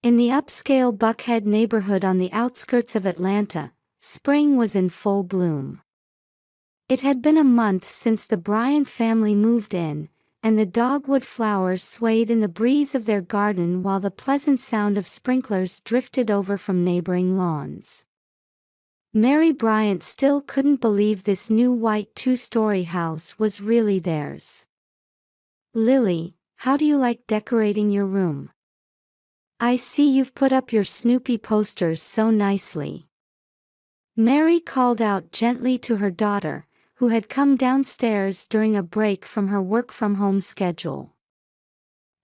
In the upscale Buckhead neighborhood on the outskirts of Atlanta, spring was in full bloom. It had been a month since the Bryant family moved in, and the dogwood flowers swayed in the breeze of their garden while the pleasant sound of sprinklers drifted over from neighboring lawns. Mary Bryant still couldn't believe this new white two-story house was really theirs. "Lily, how do you like decorating your room? I see you've put up your Snoopy posters so nicely." Mary called out gently to her daughter, who had come downstairs during a break from her work-from-home schedule.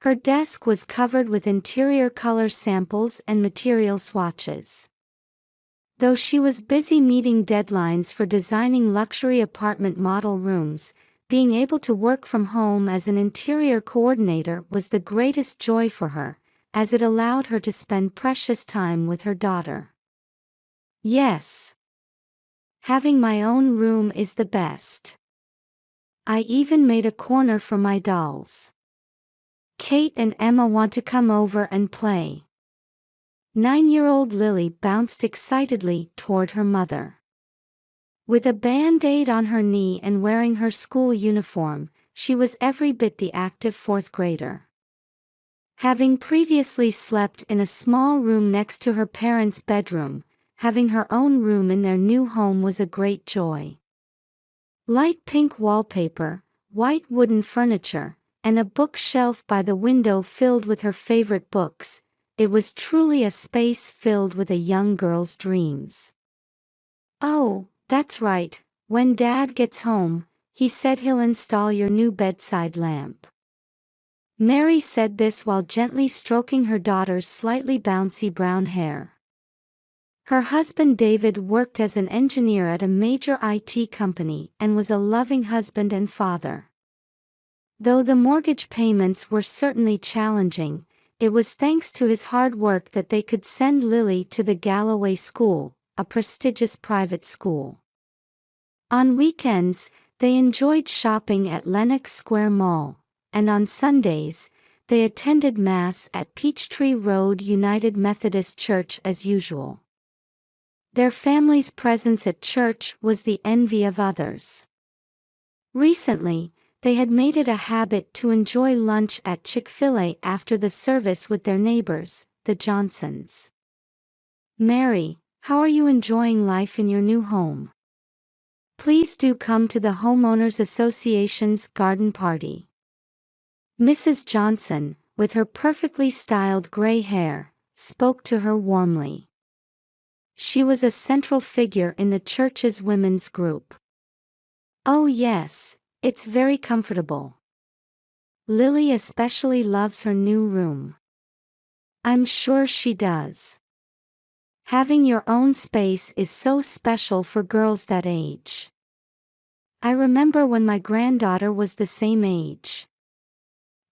Her desk was covered with interior color samples and material swatches. Though she was busy meeting deadlines for designing luxury apartment model rooms, being able to work from home as an interior coordinator was the greatest joy for her, as it allowed her to spend precious time with her daughter. "Yes. Having my own room is the best. I even made a corner for my dolls. Kate and Emma want to come over and play." 9-year-old Lily bounced excitedly toward her mother. With a band-aid on her knee and wearing her school uniform, she was every bit the active fourth grader. Having previously slept in a small room next to her parents' bedroom, having her own room in their new home was a great joy. Light pink wallpaper, white wooden furniture, and a bookshelf by the window filled with her favorite books, it was truly a space filled with a young girl's dreams. "Oh, that's right, when Dad gets home, he said he'll install your new bedside lamp." Mary said this while gently stroking her daughter's slightly bouncy brown hair. Her husband David worked as an engineer at a major IT company and was a loving husband and father. Though the mortgage payments were certainly challenging, it was thanks to his hard work that they could send Lily to the Galloway School, a prestigious private school. On weekends, they enjoyed shopping at Lenox Square Mall, and on Sundays, they attended Mass at Peachtree Road United Methodist Church as usual. Their family's presence at church was the envy of others. Recently, they had made it a habit to enjoy lunch at Chick-fil-A after the service with their neighbors, the Johnsons. "Mary, how are you enjoying life in your new home? Please do come to the Homeowners Association's garden party." Mrs. Johnson, with her perfectly styled gray hair, spoke to her warmly. She was a central figure in the church's women's group. "Oh yes, it's very comfortable. Lily especially loves her new room." "I'm sure she does. Having your own space is so special for girls that age. I remember when my granddaughter was the same age.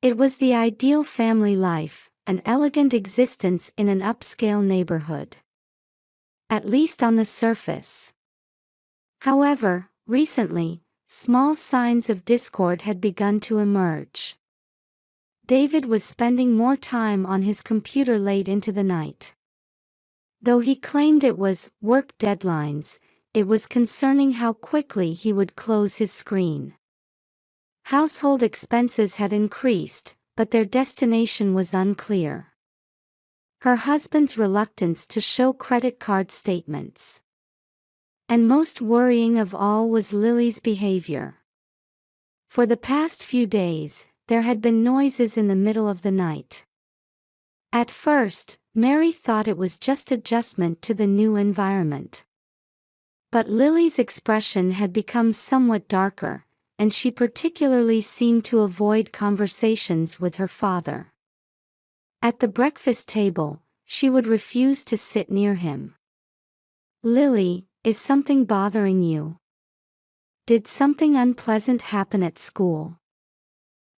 It was the ideal family life, an elegant existence in an upscale neighborhood. At least on the surface. However, recently, small signs of discord had begun to emerge. David was spending more time on his computer late into the night. Though he claimed it was work deadlines, it was concerning how quickly he would close his screen. Household expenses had increased, but their destination was unclear. Her husband's reluctance to show credit card statements. And most worrying of all was Lily's behavior. For the past few days, there had been noises in the middle of the night. At first, Mary thought it was just adjustment to the new environment. But Lily's expression had become somewhat darker, and she particularly seemed to avoid conversations with her father. At the breakfast table, she would refuse to sit near him. "Lily, is something bothering you? Did something unpleasant happen at school?"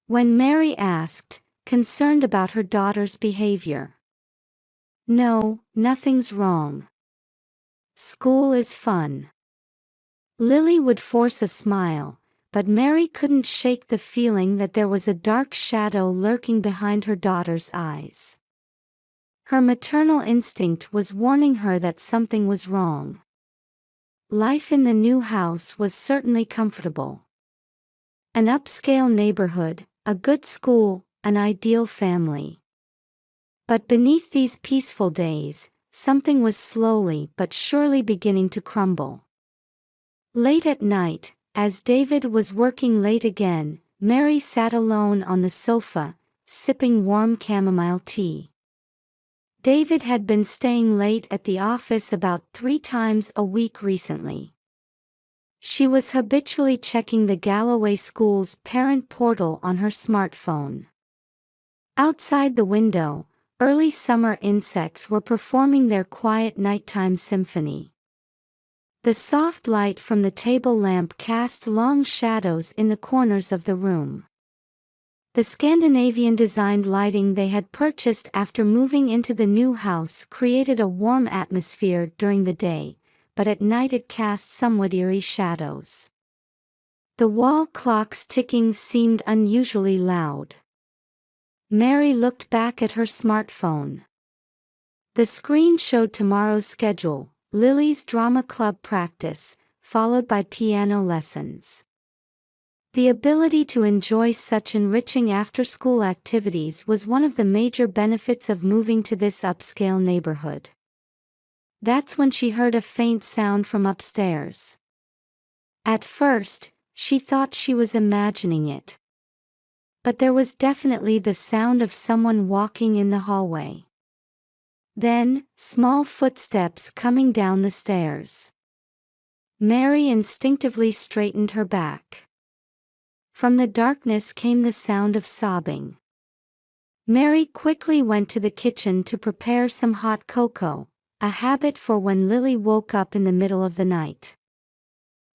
When Mary asked, concerned about her daughter's behavior. "No, nothing's wrong. School is fun." Lily would force a smile, but Mary couldn't shake the feeling that there was a dark shadow lurking behind her daughter's eyes. Her maternal instinct was warning her that something was wrong. Life in the new house was certainly comfortable. An upscale neighborhood, a good school, an ideal family. But beneath these peaceful days, something was slowly but surely beginning to crumble. Late at night, as David was working late again, Mary sat alone on the sofa, sipping warm chamomile tea. David had been staying late at the office about 3 times a week recently. She was habitually checking the Galloway School's parent portal on her smartphone. Outside the window, early summer insects were performing their quiet nighttime symphony. The soft light from the table lamp cast long shadows in the corners of the room. The Scandinavian-designed lighting they had purchased after moving into the new house created a warm atmosphere during the day, but at night it cast somewhat eerie shadows. The wall clock's ticking seemed unusually loud. Mary looked back at her smartphone. The screen showed tomorrow's schedule: Lily's drama club practice, followed by piano lessons. The ability to enjoy such enriching after-school activities was one of the major benefits of moving to this upscale neighborhood. That's when she heard a faint sound from upstairs. At first, she thought she was imagining it. But there was definitely the sound of someone walking in the hallway. Then, small footsteps coming down the stairs. Mary instinctively straightened her back. From the darkness came the sound of sobbing. Mary quickly went to the kitchen to prepare some hot cocoa, a habit for when Lily woke up in the middle of the night.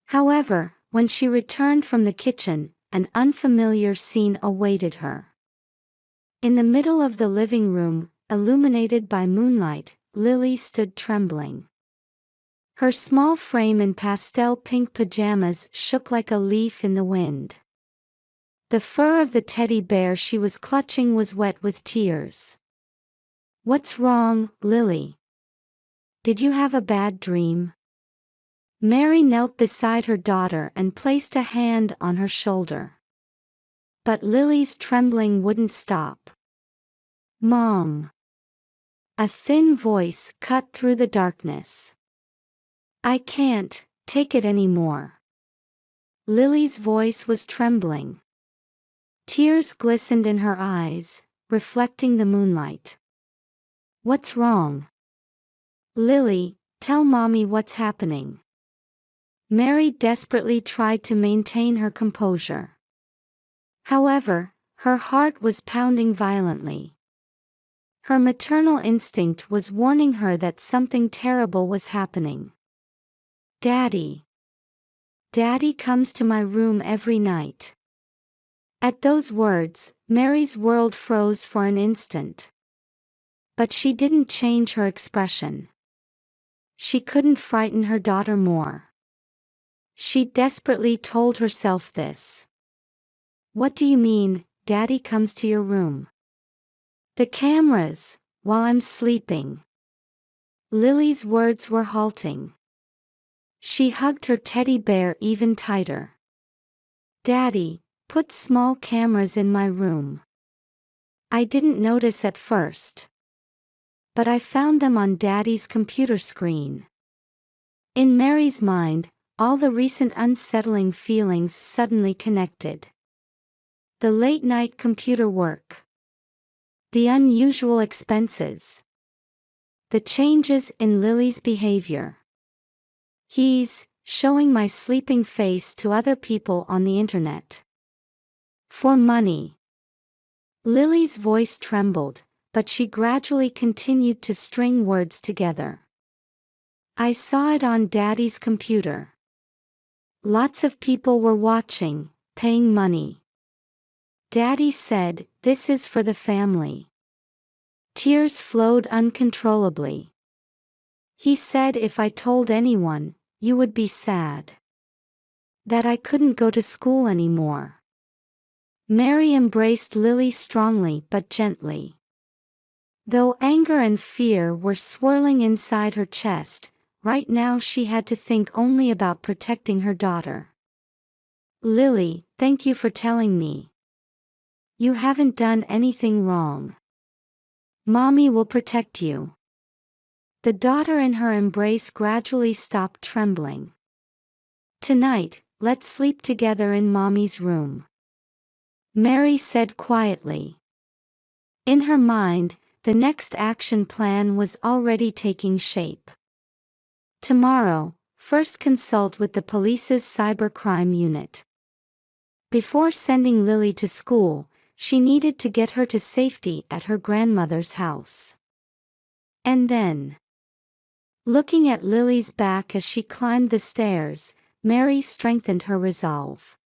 However, when she returned from the kitchen, an unfamiliar scene awaited her. In the middle of the living room, illuminated by moonlight, Lily stood trembling. Her small frame in pastel pink pajamas shook like a leaf in the wind. The fur of the teddy bear she was clutching was wet with tears. "What's wrong, Lily? Did you have a bad dream?" Mary knelt beside her daughter and placed a hand on her shoulder. But Lily's trembling wouldn't stop. "Mom." A thin voice cut through the darkness. "I can't take it anymore." Lily's voice was trembling. Tears glistened in her eyes, reflecting the moonlight. "What's wrong? Lily, tell Mommy what's happening." Mary desperately tried to maintain her composure. However, her heart was pounding violently. Her maternal instinct was warning her that something terrible was happening. "Daddy. Daddy comes to my room every night." At those words, Mary's world froze for an instant. But she didn't change her expression. She couldn't frighten her daughter more. She desperately told herself this. "What do you mean, Daddy comes to your room?" "The cameras, while I'm sleeping." Lily's words were halting. She hugged her teddy bear even tighter. "Daddy, put small cameras in my room. I didn't notice at first. But I found them on Daddy's computer screen." In Mary's mind, all the recent unsettling feelings suddenly connected. The late-night computer work. The unusual expenses. The changes in Lily's behavior. "He's showing my sleeping face to other people on the internet. For money." Lily's voice trembled, but she gradually continued to string words together. "I saw it on Daddy's computer. Lots of people were watching, paying money. Daddy said, 'This is for the family.'" Tears flowed uncontrollably. "He said if I told anyone, you would be sad. That I couldn't go to school anymore." Mary embraced Lily strongly but gently. Though anger and fear were swirling inside her chest, right now she had to think only about protecting her daughter. Lily, thank you for telling me. You haven't done anything wrong. Mommy will protect you. The daughter in her embrace gradually stopped trembling. Tonight, let's sleep together in Mommy's room, Mary said quietly. In her mind, the next action plan was already taking shape. Tomorrow, first consult with the police's cybercrime unit. Before sending Lily to school, she needed to get her to safety at her grandmother's house. And then, looking at Lily's back as she climbed the stairs, Mary strengthened her resolve.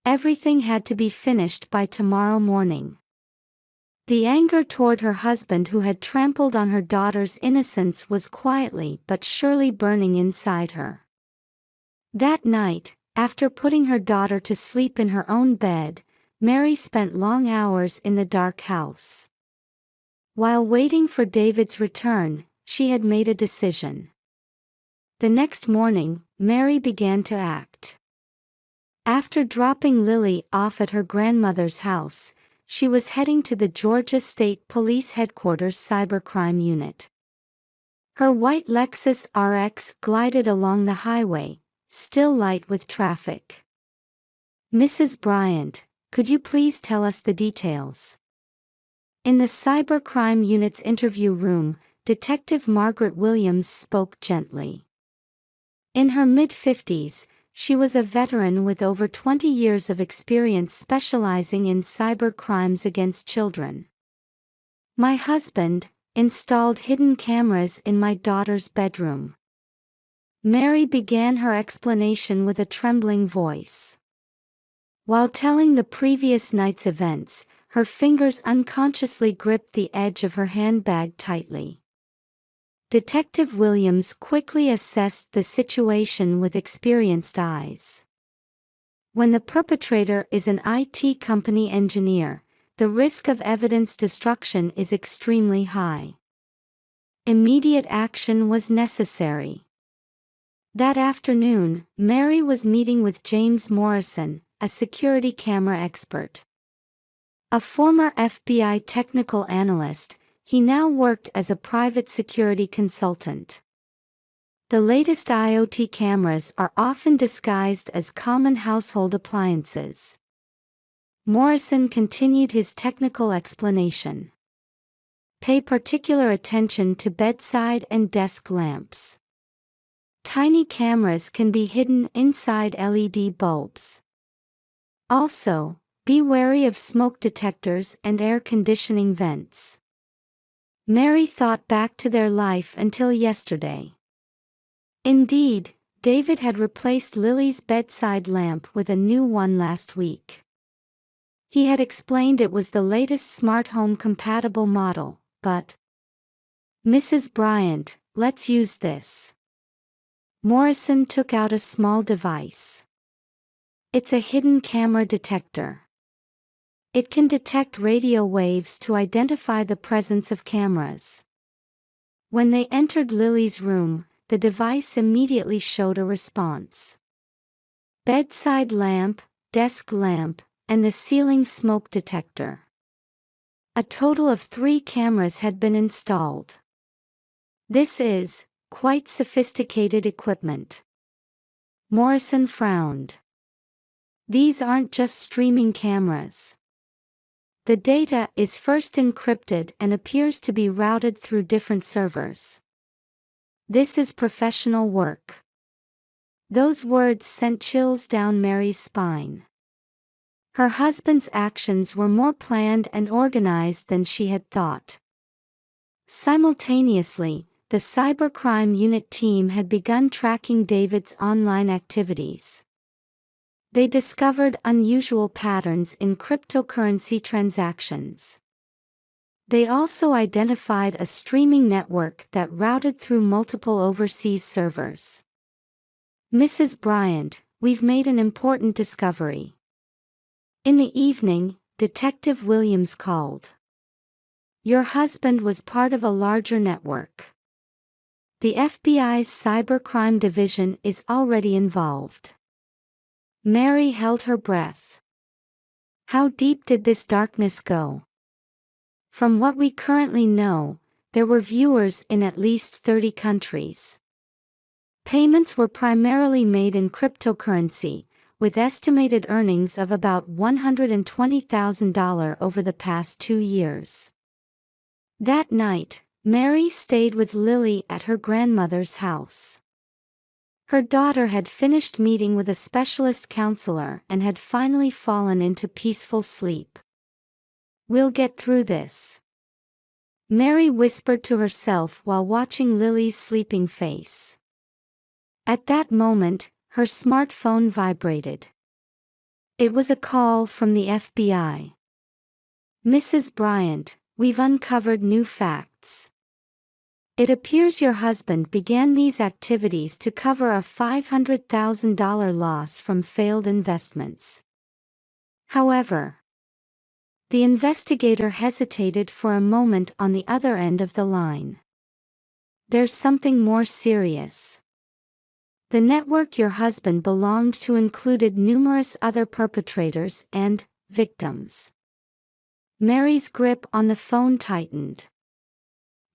Everything had to be finished by tomorrow morning. The anger toward her husband who had trampled on her daughter's innocence was quietly but surely burning inside her. That night, after putting her daughter to sleep in her own bed, Mary spent long hours in the dark house. While waiting for David's return, she had made a decision. The next morning, Mary began to act. After dropping Lily off at her grandmother's house, she was heading to the Georgia State Police Headquarters Cybercrime Unit. Her white Lexus RX glided along the highway, still light with traffic. Mrs. Bryant, could you please tell us the details? In the Cybercrime Unit's interview room, Detective Margaret Williams spoke gently. In her mid-50s, she was a veteran with over 20 years of experience specializing in cyber crimes against children. My husband installed hidden cameras in my daughter's bedroom. Mary began her explanation with a trembling voice. While telling the previous night's events, her fingers unconsciously gripped the edge of her handbag tightly. Detective Williams quickly assessed the situation with experienced eyes. When the perpetrator is an IT company engineer, the risk of evidence destruction is extremely high. Immediate action was necessary. That afternoon, Mary was meeting with James Morrison, a security camera expert. A former FBI technical analyst, he now worked as a private security consultant. The latest IoT cameras are often disguised as common household appliances. Morrison continued his technical explanation. Pay particular attention to bedside and desk lamps. Tiny cameras can be hidden inside LED bulbs. Also, be wary of smoke detectors and air conditioning vents. Mary thought back to their life until yesterday. Indeed, David had replaced Lily's bedside lamp with a new one last week. He had explained it was the latest smart home compatible model, but Mrs. Bryant, let's use this. Morrison took out a small device. It's a hidden camera detector. It can detect radio waves to identify the presence of cameras. When they entered Lily's room, the device immediately showed a response. Bedside lamp, desk lamp, and the ceiling smoke detector. A total of 3 cameras had been installed. This is quite sophisticated equipment. Morrison frowned. These aren't just streaming cameras. The data is first encrypted and appears to be routed through different servers. This is professional work. Those words sent chills down Mary's spine. Her husband's actions were more planned and organized than she had thought. Simultaneously, the cybercrime unit team had begun tracking David's online activities. They discovered unusual patterns in cryptocurrency transactions. They also identified a streaming network that routed through multiple overseas servers. Mrs. Bryant, we've made an important discovery. In the evening, Detective Williams called. Your husband was part of a larger network. The FBI's cybercrime division is already involved. Mary held her breath. How deep did this darkness go? From what we currently know, there were viewers in at least 30 countries. Payments were primarily made in cryptocurrency, with estimated earnings of about $120,000 over the past 2 years. That night, Mary stayed with Lily at her grandmother's house. Her daughter had finished meeting with a specialist counselor and had finally fallen into peaceful sleep. "We'll get through this," Mary whispered to herself while watching Lily's sleeping face. At that moment, her smartphone vibrated. It was a call from the FBI. "Mrs. Bryant, we've uncovered new facts. It appears your husband began these activities to cover a $500,000 loss from failed investments. However," the investigator hesitated for a moment on the other end of the line. "There's something more serious. The network your husband belonged to included numerous other perpetrators and victims." Mary's grip on the phone tightened.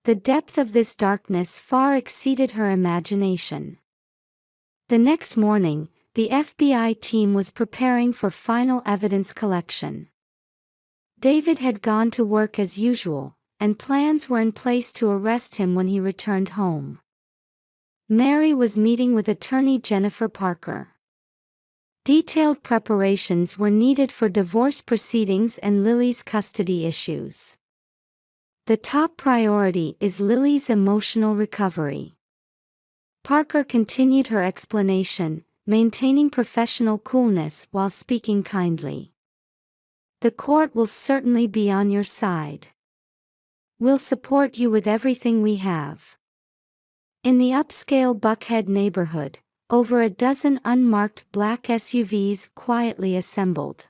The depth of this darkness far exceeded her imagination. The next morning, the FBI team was preparing for final evidence collection. David had gone to work as usual, and plans were in place to arrest him when he returned home. Mary was meeting with attorney Jennifer Parker. Detailed preparations were needed for divorce proceedings and Lily's custody issues. The top priority is Lily's emotional recovery. Parker continued her explanation, maintaining professional coolness while speaking kindly. "The court will certainly be on your side. We'll support you with everything we have." In the upscale Buckhead neighborhood, over a dozen unmarked black SUVs quietly assembled.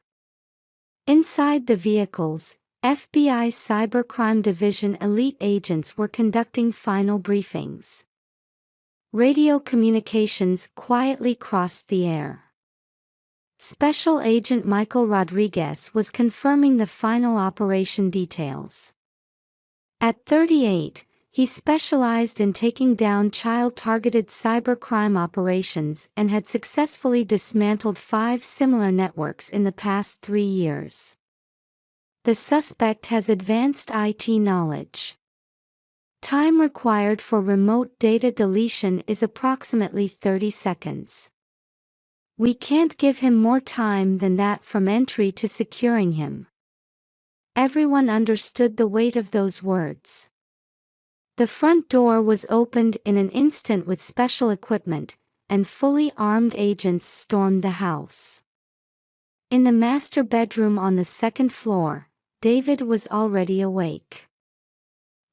Inside the vehicles, FBI Cybercrime Division elite agents were conducting final briefings. Radio communications quietly crossed the air. Special Agent Michael Rodriguez was confirming the final operation details. At 38, he specialized in taking down child-targeted cybercrime operations and had successfully dismantled 5 similar networks in the past 3 years. The suspect has advanced IT knowledge. Time required for remote data deletion is approximately 30 seconds. We can't give him more time than that from entry to securing him. Everyone understood the weight of those words. The front door was opened in an instant with special equipment, and fully armed agents stormed the house. In the master bedroom on the second floor, David was already awake.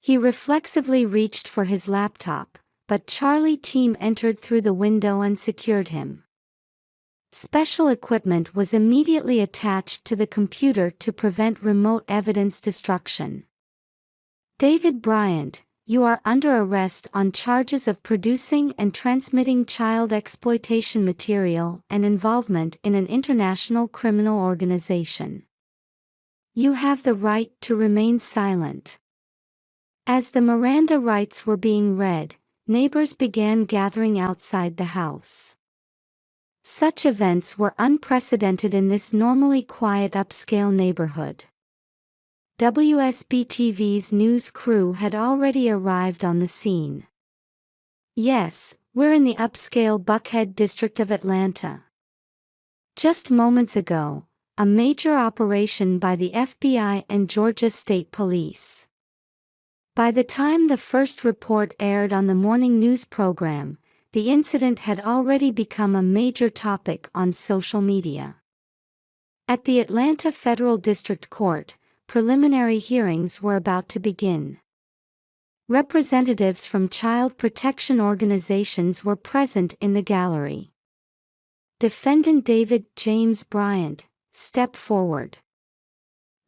He reflexively reached for his laptop, but Charlie team entered through the window and secured him. Special equipment was immediately attached to the computer to prevent remote evidence destruction. "David Bryant, you are under arrest on charges of producing and transmitting child exploitation material and involvement in an international criminal organization. You have the right to remain silent." As the Miranda rights were being read, neighbors began gathering outside the house. Such events were unprecedented in this normally quiet upscale neighborhood. WSB-TV's news crew had already arrived on the scene. "Yes, we're in the upscale Buckhead district of Atlanta. Just moments ago, a major operation by the FBI and Georgia State Police." By the time the first report aired on the morning news program, the incident had already become a major topic on social media. At the Atlanta Federal District Court, preliminary hearings were about to begin. Representatives from child protection organizations were present in the gallery. Defendant David James Bryant, step forward.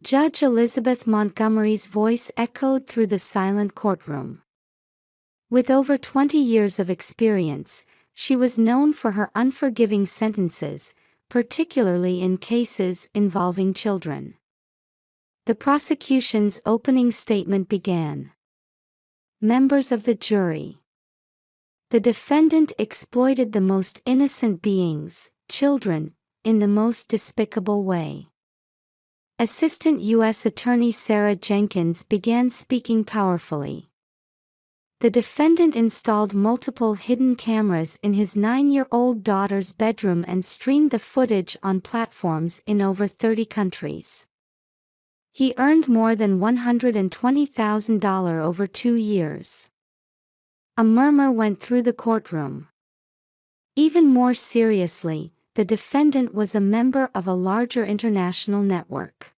Judge Elizabeth Montgomery's voice echoed through the silent courtroom. With over 20 years of experience, she was known for her unforgiving sentences, particularly in cases involving children. The prosecution's opening statement began. Members of the jury. The defendant exploited the most innocent beings, children, in the most despicable way. Assistant U.S. Attorney Sarah Jenkins began speaking powerfully. The defendant installed multiple hidden cameras in his 9-year-old daughter's bedroom and streamed the footage on platforms in over 30 countries. He earned more than $120,000 over 2 years. A murmur went through the courtroom. Even more seriously, the defendant was a member of a larger international network.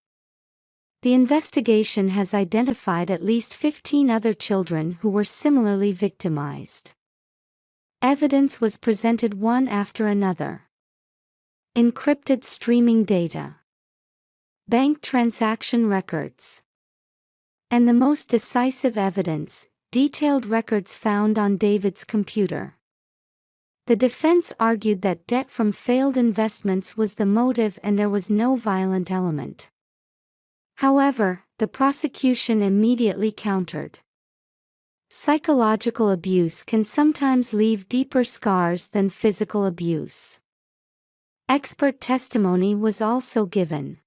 The investigation has identified at least 15 other children who were similarly victimized. Evidence was presented one after another. Encrypted streaming data, bank transaction records, and the most decisive evidence, detailed records found on David's computer. The defense argued that debt from failed investments was the motive and there was no violent element. However, the prosecution immediately countered. Psychological abuse can sometimes leave deeper scars than physical abuse. Expert testimony was also given.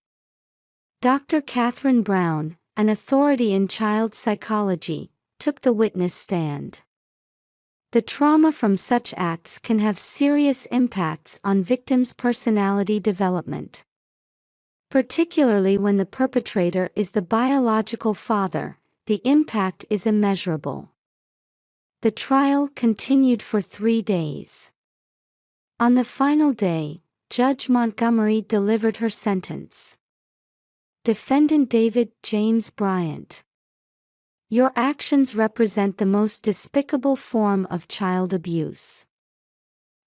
Dr. Catherine Brown, an authority in child psychology, took the witness stand. The trauma from such acts can have serious impacts on victims' personality development. Particularly when the perpetrator is the biological father, the impact is immeasurable. The trial continued for 3 days. On the final day, Judge Montgomery delivered her sentence. Defendant David James Bryant. Your actions represent the most despicable form of child abuse.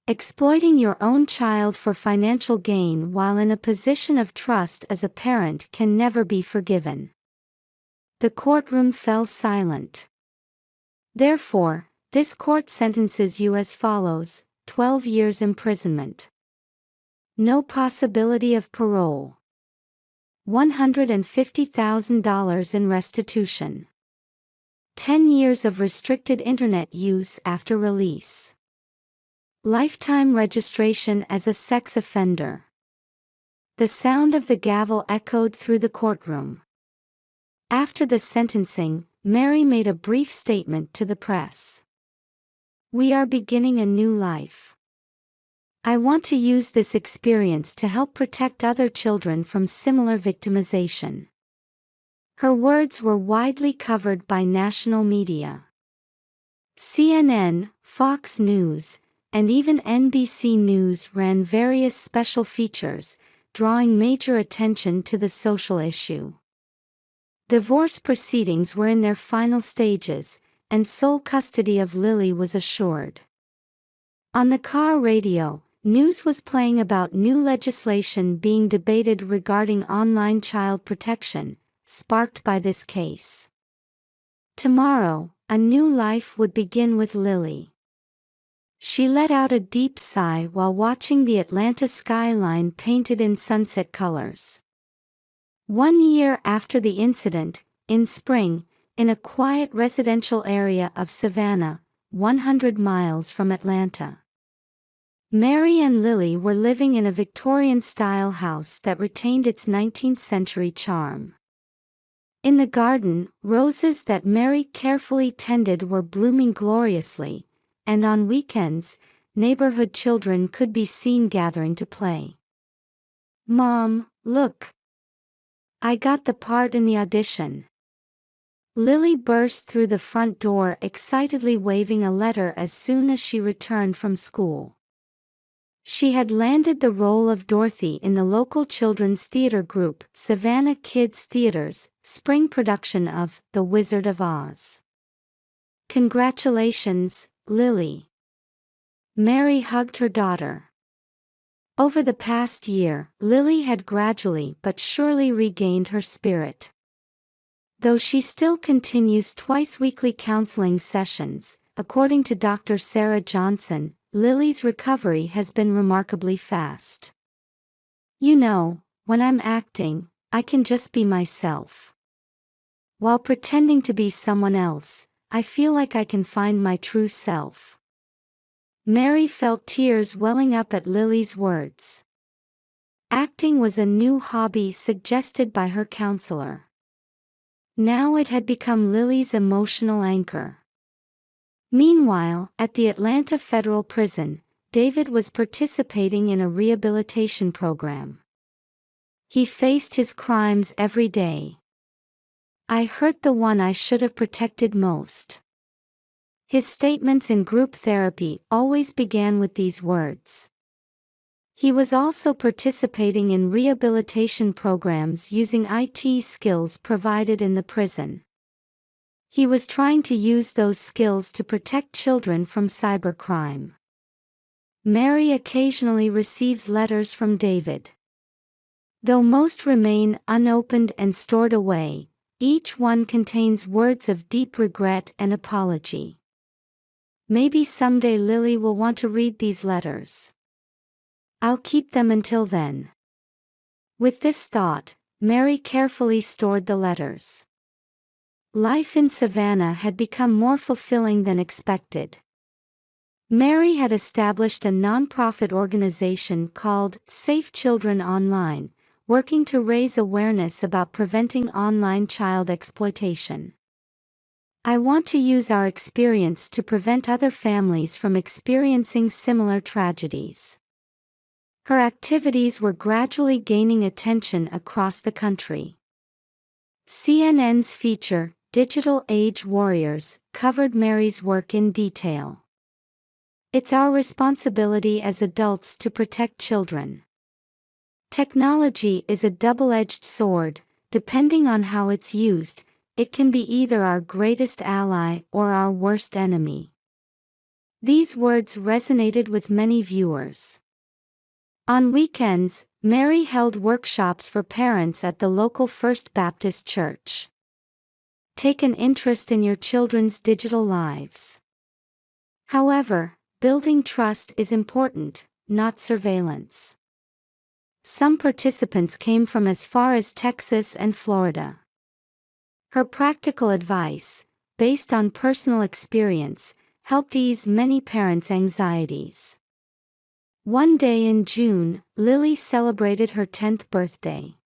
Exploiting your own child for financial gain while in a position of trust as a parent can never be forgiven. The courtroom fell silent. Therefore, this court sentences you as follows: 12 years imprisonment. No possibility of parole. $150,000 in restitution. 10 years of restricted internet use after release. Lifetime registration as a sex offender. The sound of the gavel echoed through the courtroom. After the sentencing, Mary made a brief statement to the press. We are beginning a new life. I want to use this experience to help protect other children from similar victimization. Her words were widely covered by national media. CNN, Fox News, and even NBC News ran various special features, drawing major attention to the social issue. Divorce proceedings were in their final stages, and sole custody of Lily was assured. On the car radio, news was playing about new legislation being debated regarding online child protection, sparked by this case. Tomorrow, a new life would begin with Lily. She let out a deep sigh while watching the Atlanta skyline painted in sunset colors. 1 year after the incident, in spring, in a quiet residential area of Savannah, 100 miles from Atlanta, Mary and Lily were living in a Victorian-style house that retained its 19th-century charm. In the garden, roses that Mary carefully tended were blooming gloriously, and on weekends, neighborhood children could be seen gathering to play. Mom, look! I got the part in the audition. Lily burst through the front door excitedly waving a letter as soon as she returned from school. She had landed the role of Dorothy in the local children's theater group, Savannah Kids Theater's spring production of The Wizard of Oz. Congratulations, Lily. Mary hugged her daughter. Over the past year, Lily had gradually but surely regained her spirit. Though she still continues twice-weekly counseling sessions, according to Dr. Sarah Johnson, Lily's recovery has been remarkably fast. "You know, when I'm acting, I can just be myself. While pretending to be someone else, I feel like I can find my true self." Mary felt tears welling up at Lily's words. Acting was a new hobby suggested by her counselor. Now it had become Lily's emotional anchor. Meanwhile, at the Atlanta Federal Prison, David was participating in a rehabilitation program. He faced his crimes every day. "I hurt the one I should have protected most." His statements in group therapy always began with these words. He was also participating in rehabilitation programs using IT skills provided in the prison. He was trying to use those skills to protect children from cybercrime. Mary occasionally receives letters from David. Though most remain unopened and stored away, each one contains words of deep regret and apology. Maybe someday Lily will want to read these letters. I'll keep them until then. With this thought, Mary carefully stored the letters. Life in Savannah had become more fulfilling than expected. Mary had established a nonprofit organization called Safe Children Online, working to raise awareness about preventing online child exploitation. "I want to use our experience to prevent other families from experiencing similar tragedies." Her activities were gradually gaining attention across the country. CNN's feature, Digital Age Warriors, covered Mary's work in detail. "It's our responsibility as adults to protect children. Technology is a double-edged sword. Depending on how it's used, it can be either our greatest ally or our worst enemy." These words resonated with many viewers. On weekends, Mary held workshops for parents at the local First Baptist Church. Take an interest in your children's digital lives. However, building trust is important, not surveillance. Some participants came from as far as Texas and Florida. Her practical advice, based on personal experience, helped ease many parents' anxieties. One day in June, Lily celebrated her 10th birthday.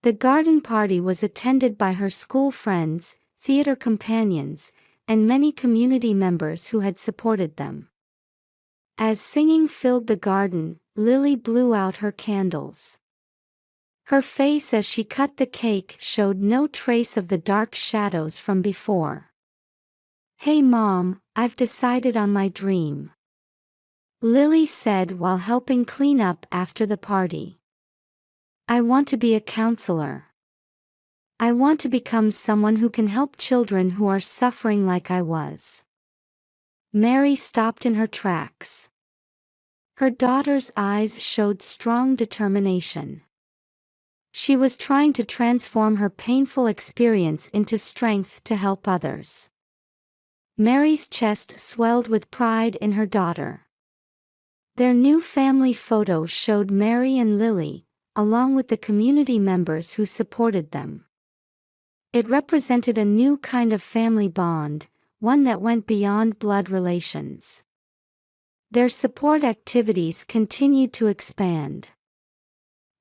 The garden party was attended by her school friends, theater companions, and many community members who had supported them. As singing filled the garden, Lily blew out her candles. Her face as she cut the cake showed no trace of the dark shadows from before. "Hey Mom, I've decided on my dream," Lily said while helping clean up after the party. "I want to be a counselor. I want to become someone who can help children who are suffering like I was." Mary stopped in her tracks. Her daughter's eyes showed strong determination. She was trying to transform her painful experience into strength to help others. Mary's chest swelled with pride in her daughter. Their new family photo showed Mary and Lily, along with the community members who supported them. It represented a new kind of family bond, one that went beyond blood relations. Their support activities continued to expand.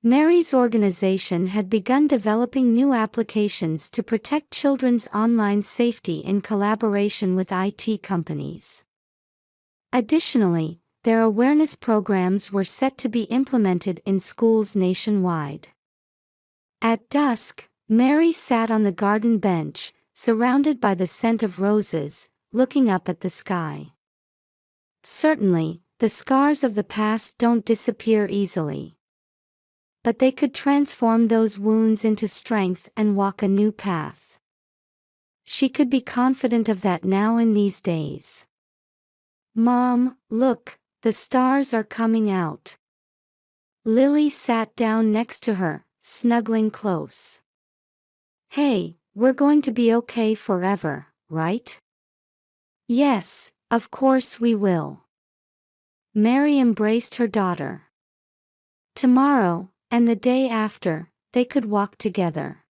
Mary's organization had begun developing new applications to protect children's online safety in collaboration with IT companies. Additionally, their awareness programs were set to be implemented in schools nationwide. At dusk, Mary sat on the garden bench, surrounded by the scent of roses, looking up at the sky. Certainly, the scars of the past don't disappear easily. But they could transform those wounds into strength and walk a new path. She could be confident of that now in these days. "Mom, look, the stars are coming out." Lily sat down next to her, snuggling close. Hey, we're going to be okay forever, right? Yes, of course we will. Mary embraced her daughter. Tomorrow, and the day after, they could walk together.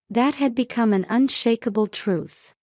That had become an unshakable truth.